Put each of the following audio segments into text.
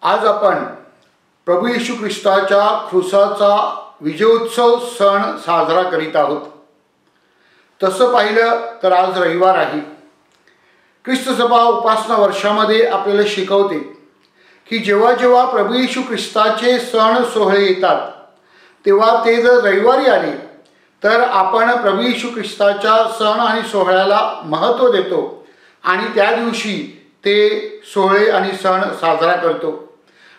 आज आपण प्रभू येशू ख्रिस्ताच्या क्रूसाचा विजयोत्सव सण साजरा करीत आहोत। तसं पाहिलं तर आज रविवार आहे। ख्रिस्त सभा उपासना वर्षामध्ये आपल्याला शिकवते की जेव्हा जेव्हा प्रभू येशू ख्रिस्ताचे सण सोहळे येतात तेव्हा ते जर रविवारी आले तर आपण प्रभू येशू ख्रिस्ताच्या सण आणि सोहळ्याला महत्त्व देतो आणि त्या दिवशी ते सोहळे आणि सण साजरा करतो।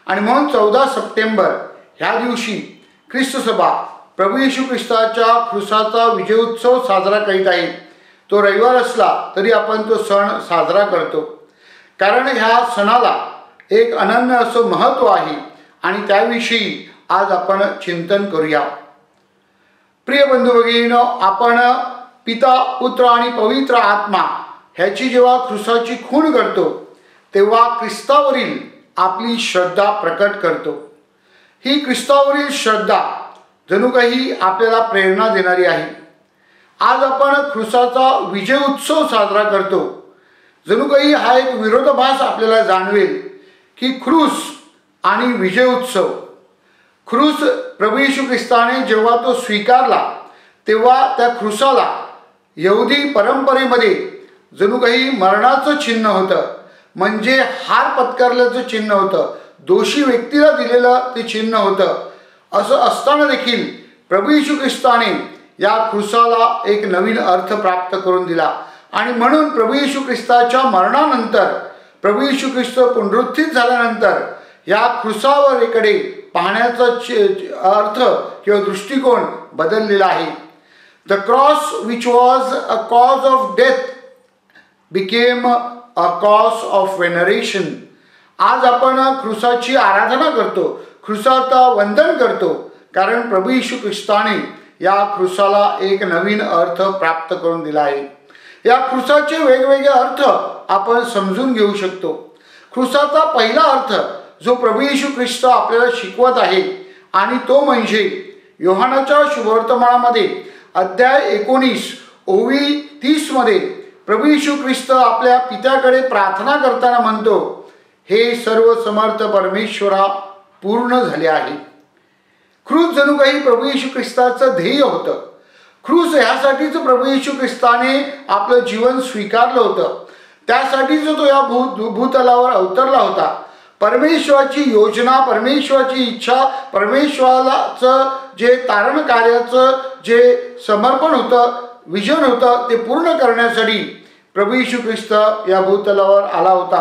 आणि म्हणून 14 सप्टेंबर ह्या दिवशी ख्रिस्त सभा प्रभू येशू ख्रिस्ताच्या क्रूसाचा विजयोत्सव साजरा करीत आहे। तो रविवार असला तरी आपण तो सण साजरा करतो, कारण ह्या सणाला एक अनन्य असं महत्त्व आहे आणि त्याविषयी आज आपण चिंतन करूया। प्रिय बंधू भगिनींनो, आपण पिता, पुत्र आणि पवित्र आत्मा ह्याची जेव्हा क्रूसाची खूण करतो तेव्हा ख्रिस्तावरील आपली श्रद्धा प्रकट करतो। ही ख्रिस्तावरील श्रद्धा जणू काही आपल्याला प्रेरणा देणारी आहे। आज आपण क्रूसाचा विजय उत्सव साजरा करतो। जणू काही हा एक विरोधाभास आपल्याला जाणवेल की क्रूस आणि विजय उत्सव। क्रूस प्रभू येशू ख्रिस्ताने जेव्हा तो स्वीकारला तेव्हा त्या क्रूसाला यहुदी परंपरेमध्ये जणू काही मरणाचं चिन्ह होतं, म्हणजे हार पत्करल्याचं चिन्ह होतं, दोषी व्यक्तीला दिलेलं ते चिन्ह होतं। असं असताना देखील प्रभू येशू ख्रिस्ताने या क्रूसाला एक नवीन अर्थ प्राप्त करून दिला आणि म्हणून प्रभू येशू ख्रिस्ताच्या मरणानंतर, प्रभू येशू ख्रिस्त पुनरुत्थित झाल्यानंतर या क्रूसावरीकडे पाहण्याचा अर्थ किंवा दृष्टिकोन बदललेला आहे। The cross which was a cause of death became a cause of veneration. आज आपण क्रूसाची आराधना करतो, क्रूसाचा वंदन करतो, कारण प्रभू येशू ख्रिस्ताने या क्रूसाला एक नवीन अर्थ प्राप्त करून दिला आहे। या क्रूसाचे वेगवेगळे अर्थ आपण समजून घेऊ शकतो। क्रूसाचा पहिला अर्थ जो प्रभू येशू ख्रिस्त आपल्याला शिकवत आहे आणि तो म्हणजे योहानाच्या शुभवर्तमानामध्ये अध्याय 19 ओवी 30 मध्ये प्रभू येशू ख्रिस्त आपल्या पित्याकडे प्रार्थना करताना म्हणतो, हे सर्व समर्थ परमेश्वरा पूर्ण झाले आहे। क्रूस जणू काही प्रभू येशू ख्रिस्ताचं ध्येय होतं। क्रूस ह्यासाठीच प्रभू येशू ख्रिस्ताने आपलं जीवन स्वीकारलं होतं, त्यासाठीच तो या भूतलावर अवतरला होता। परमेश्वराची योजना, परमेश्वराची इच्छा, परमेश्वराचं जे तारण कार्याचं जे समर्पण होतं, विजन होतं, ते पूर्ण करण्यासाठी प्रभू येशू ख्रिस्त या भूतलावर आला होता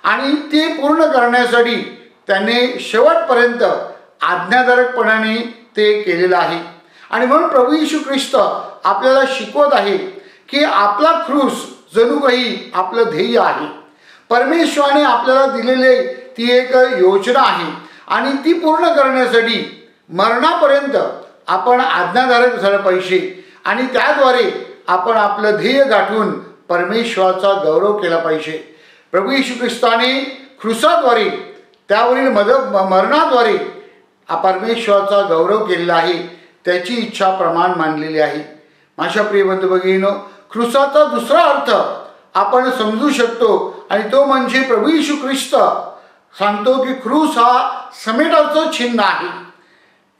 आणि ते पूर्ण करण्यासाठी त्याने शेवटपर्यंत आज्ञाधारकपणाने ते केलेलं आहे। आणि म्हणून प्रभू येशू ख्रिस्त आपल्याला शिकवत आहे की आपला क्रूस जणू काही आपलं ध्येय आहे। परमेश्वराने आपल्याला दिलेले ती एक योजना आहे आणि ती पूर्ण करण्यासाठी मरणापर्यंत आपण आज्ञाधारक झालं पाहिजे आणि त्याद्वारे आपण आपलं ध्येय गाठून परमेश्वराचा गौरव केला पाहिजे। प्रभू येशू ख्रिस्ताने क्रूसाद्वारे, त्यावरील मरणाद्वारे परमेश्वराचा गौरव केलेला आहे, त्याची इच्छा प्रमाण मानलेली आहे। माझ्या प्रिय बंधू भगिनींनो, क्रूसाचा दुसरा अर्थ आपण समजू शकतो आणि तो म्हणजे प्रभू येशू ख्रिस्त सांगतो की क्रूस हा समेटाचं चिन्ह आहे।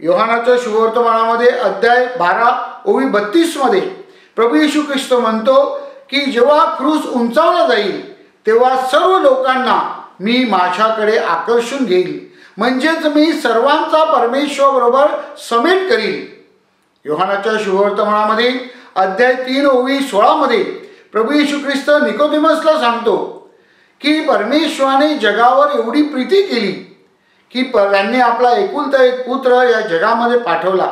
योहानाच्या शुभवर्तमानामध्ये अध्याय 12 ओवी 32 मध्ये प्रभू येशू ख्रिस्त म्हणतो की जेव्हा क्रूस उंचावला जाईल तेव्हा सर्व लोकांना मी माझ्याकडे आकर्षून घेईल, म्हणजेच मी सर्वांचा परमेश्वराबरोबर समेट करील। योहानाच्या शुभवर्तमानामध्ये अध्याय 3 ओवी 16 मध्ये प्रभू येशू ख्रिस्त निकोदेमसला सांगतो की परमेश्वराने जगावर एवढी प्रीती केली की त्यांनी आपला एकुलता एक पुत्र या जगामध्ये पाठवला,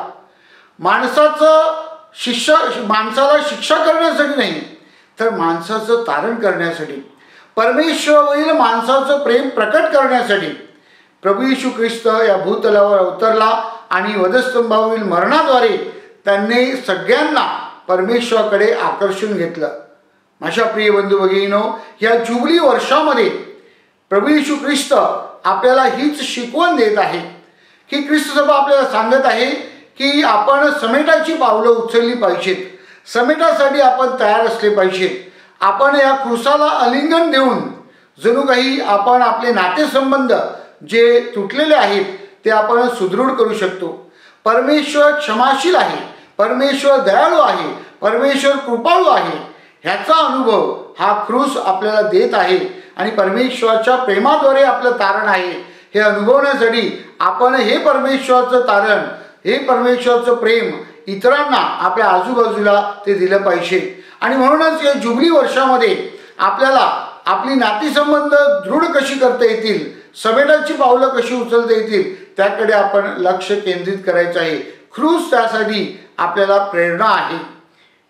माणसाला शिक्षा करण्यासाठी नाही तर माणसाचं तारण करण्यासाठी, परमेश्वरावरील माणसाचं प्रेम प्रकट करण्यासाठी प्रभू येशू ख्रिस्त या भूतलावर अवतरला आणि वधस्तंभावरील मरणाद्वारे त्यांनी सगळ्यांना परमेश्वराकडे आकर्षून घेतलं। माझ्या प्रिय बंधू भगिनींनो, या जुबली वर्षामध्ये प्रभू येशू ख्रिस्त आपल्याला हीच शिकवण देत आहे की ख्रिस्त सभा आपल्याला सांगत आहे की आपण समेटाची पावलं उचलली पाहिजेत, समेटासाठी आपण तयार असले पाहिजेत। आपण या क्रूसाला आलिंगन देऊन जणू काही आपण आपले नातेसंबंध जे तुटलेले आहेत ते आपण सुदृढ करू शकतो. परमेश्वर क्षमाशील आहे, परमेश्वर दयाळू आहे, परमेश्वर कृपाळू आहे. ह्याचा अनुभव हा क्रूस आपल्याला देत आहे आणि परमेश्वराच्या प्रेमाद्वारे आपलं तारण आहे. हे अनुभवण्यासाठी आपण हे परमेश्वराचं तारण, हे परमेश्वराचं प्रेम इतरांना आपल्या आजूबाजूला ते दिलं पाहिजे. आणि म्हणूनच या जुबली वर्षामध्ये आपल्याला आपली नातीसंबंध दृढ कशी करता येतील, समेटाची पावलं कशी उचलता येतील त्याकडे आपण लक्ष केंद्रित करायचं आहे. ख्रूस त्यासाठी आपल्याला प्रेरणा आहे.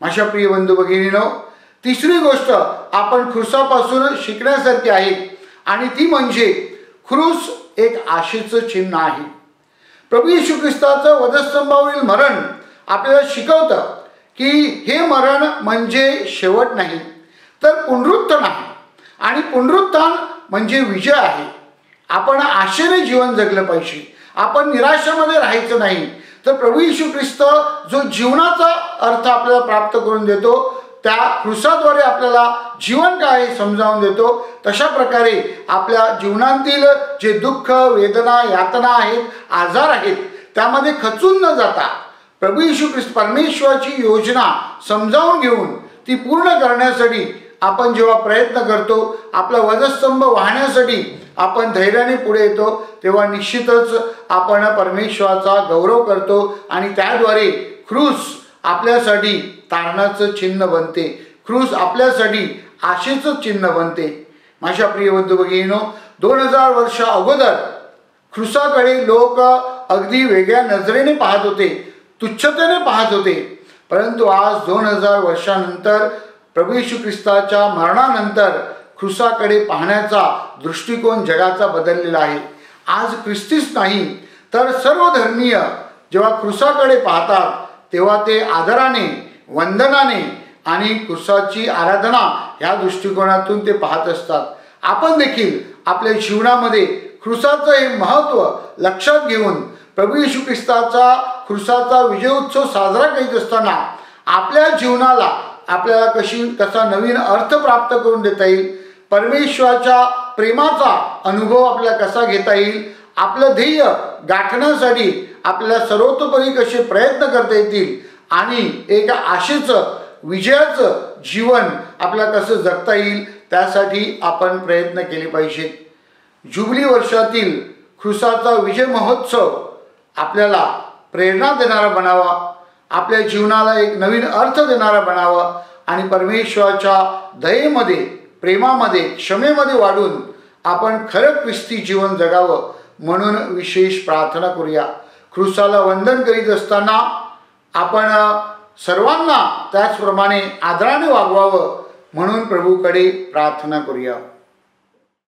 माझ्या प्रिय बंधू भगिनींनो, तिसरी गोष्ट आपण ख्रूसापासून शिकण्यासारखी आहे आणि ती म्हणजे ख्रूस एक आशेचं चिन्ह आहे. प्रभू येशू ख्रिस्ताचं वधस्तंभावरील मरण आपल्याला शिकवतं की हे मरण म्हणजे शेवट नाही तर पुनरुत्थान आहे आणि पुनरुत्थान म्हणजे विजय आहे. आपण आशेने जीवन जगलं पाहिजे, आपण निराशामध्ये राहायचं नाही. तर प्रभू येशू ख्रिस्त जो जीवनाचा अर्थ आपल्याला प्राप्त करून देतो, त्या ख्रूसाद्वारे आपल्याला जीवन काय हे समजावून देतो. तशा प्रकारे आपल्या जीवनातील जे दुःख, वेदना, यातना आहेत, आजार आहेत, त्यामध्ये खचून न जाता प्रभू येशू ख्रिस्त परमेश्वराची योजना समजावून घेऊन ती पूर्ण करण्यासाठी आपण जेव्हा प्रयत्न करतो, आपला वधस्तंभ वाहण्यासाठी आपण धैर्याने पुढे येतो, तेव्हा निश्चितच आपण परमेश्वराचा गौरव करतो आणि त्याद्वारे ख्रूस आपल्यासाठी तारणाचं चिन्ह बनते, ख्रूस आपल्यासाठी आशेचं चिन्ह बनते. माझ्या प्रिय बंधू भगिनींनो, 2000 वर्ष अगोदर ख्रूसाकडे लोक अगदी वेगळ्या नजरेने पाहत होते, तुच्छतेने पाहत होते. परंतु आज 2000 वर्षानंतर प्रभू येशू ख्रिस्ताच्या मरणानंतर ख्रूसाकडे पाहण्याचा दृष्टिकोन जगाचा बदललेला आहे. आज ख्रिस्तीच नाही तर सर्व धर्मीय जेव्हा ख्रूसाकडे पाहतात तेव्हा ते आदराने, वंदनाने आणि ख्रूसाची आराधना ह्या दृष्टिकोनातून ते पाहत असतात. आपण देखील आपल्या जीवनामध्ये ख्रूसाचं हे महत्त्व लक्षात घेऊन प्रभू येशू ख्रिस्ताचा ख्रूसाचा विजय उत्सव साजरा करीत असताना आपल्या जीवनाला आपल्याला कसा नवीन अर्थ प्राप्त करून देता येईल, परमेश्वराच्या प्रेमाचा अनुभव आपल्याला कसा घेता येईल, आपलं ध्येय गाठण्यासाठी आपल्याला सर्वतोपरी कसे प्रयत्न करता येतील आणि एक आशेचं, विजयाचं जीवन आपल्याला कसं जगता येईल त्यासाठी आपण प्रयत्न केले पाहिजेत. जुबली वर्षातील ख्रूसाचा विजय महोत्सव आपल्याला प्रेरणा देणारा बनावा, आपल्या जीवनाला एक नवीन अर्थ देणारा बनावा आणि परमेश्वराच्या दयेमध्ये, प्रेमामध्ये, क्षमेमध्ये वाढून आपण खरं ख्रिस्ती जीवन जगावं म्हणून विशेष प्रार्थना करूया. ख्रूसाला वंदन करीत असताना आपण सर्वांना त्याचप्रमाणे आदराने वागवावं म्हणून प्रभूकडे प्रार्थना करूया.